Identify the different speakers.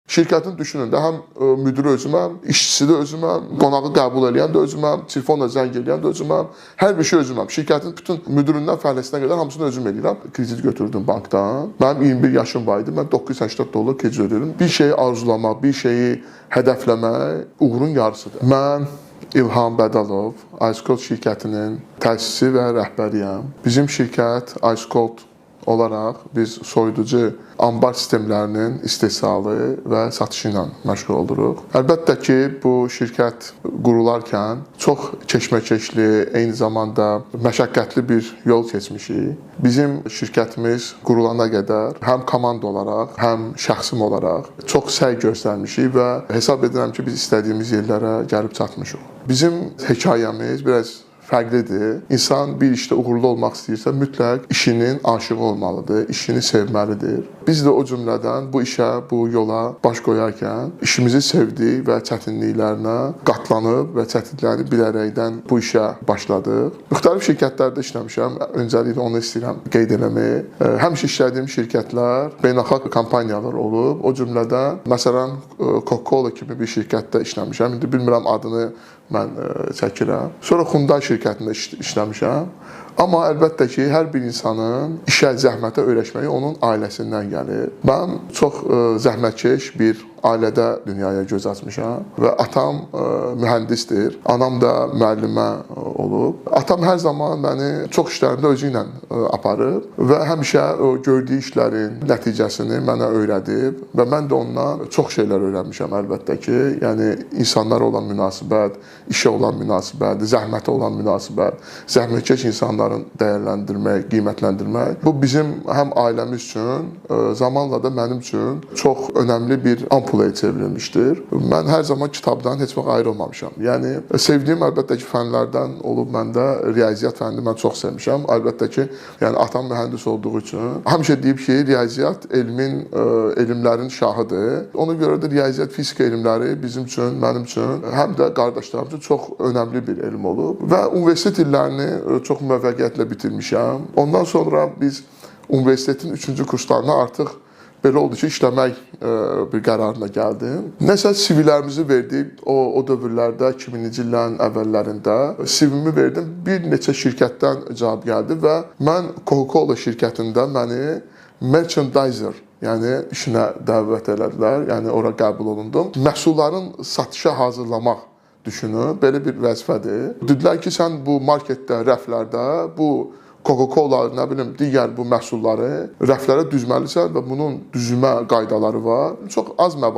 Speaker 1: Şirkətin düşünün də, həm müdiri özüməm, işçisi də özüməm, qonağı qəbul edən də özüməm, telefonla zəng edən də özüməm, hər bir şey özüməm. Şirkətin bütün müdirindən fəhləsinə qədər hamısını özüm edirəm. Kredit götürdüm bankdan. Mənim 21 yaşım var idi. Mən $980 kredit ödədim. Bir şeyi arzulamaq, bir şeyi hədəfləmək uğurun yarısıdır. Mən İlham Bədalov, Icecold şirkətinin təsisçisi və rəhbəriyəm. Bizim şirkət Icecold olaraq biz soyuducu ambar sistemlərinin istehsalı və satışı ilə məşğul oluruq. Əlbəttə ki, bu şirkət qurularkən çox keşməkeşli, eyni zamanda məşəqqətli bir yol keçmişik. Bizim şirkətimiz qurulana qədər həm komanda olaraq, həm şəxsim olaraq çox səy göstərmişik və hesab edirəm ki, biz istədiyimiz yerlərə gəlib çatmışıq. Bizim hekayəmiz biraz fərqlidir. İnsan bir işdə uğurlu olmaq istəyirsə, mütləq işinin aşığı olmalıdır, işini sevməlidir. Biz də o cümlədən bu işə, bu yola baş qoyarkən işimizi sevdik və çətinliklərinə qatlanıb və çətinlikləri bilərəkdən bu işə başladıq. Müxtəlif şirkətlərdə işləmişəm. Öncəliklə onu istəyirəm qeyd eləməyi. Həmişə işlədiyim şirkətlər beynəlxalq kompaniyalar olub. O cümlədən, məsələn, Coca-Cola kimi bir şirkətdə işləmişəm. İndi bilmirəm adını mən çəkirəm. Sonra Hyundai şirkətində işləmişəm. Amma əlbəttə ki, hər bir insanın işə, zəhmətə öyrəşməyi onun ailəsindən gəlir. Mən çox zəhmətkeş bir ailədə dünyaya göz açmışam və atam mühəndisdir, anam da müəllimə olub. Atam hər zaman məni çox işlərində özü ilə aparıb və həmişə o gördüyü işlərin nəticəsini mənə öyrədib və mən də ondan çox şeylər öyrənmişəm əlbəttə ki. Yəni insanlara olan münasibət, işə olan münasibət, zəhmətə olan münasibət, zəhmətkeş insanların dəyərləndirmək, qiymətləndirmək. Bu bizim həm ailəmiz üçün, zamanla da mənim üçün çox önəmli bir ampulaya çevrilmişdir. Mən hər zaman kitabdan heç vaxt ayrılmamışam. Yəni sevdiyim əlbəttə ki, fənlərdən olub məndə riyaziyyat fənnini mən çox sevmişəm. Əlbəttə ki, yəni atam mühəndis olduğu üçün həmişə deyib ki, riyaziyyat elmlərin şahıdır. Ona görə də riyaziyyat, fizika elmləri bizim üçün, mənim üçün, həm də qardaşlarım üçün çox önəmli bir elm olub və universitet illərini çox müvəffəqiyyətlə bitirmişəm. Ondan sonra biz universitetin 3-cü kurslarına artıq belə oldu ki, işləmək bir qərarına gəldim. Nəsə CV-lərimizi verdik. O dövrlərdə 2000-ci illərin əvvəllərində CV-mi verdim. Bir neçə şirkətdən cavab gəldi və mən Coca-Cola şirkətində məni merchandiser, yəni işinə dəvət elədilər. Yəni ora qəbul olundum. Məhsulların satışa hazırlamaq düşünün, belə bir vəzifədir. Dedilər ki, sən bu marketdə, rəflərdə bu Coca-Cola, nə bilim, digər bu məhsulları rəflərə düzməlisən və bunun düzmə qaydaları var. Çox az məbləğ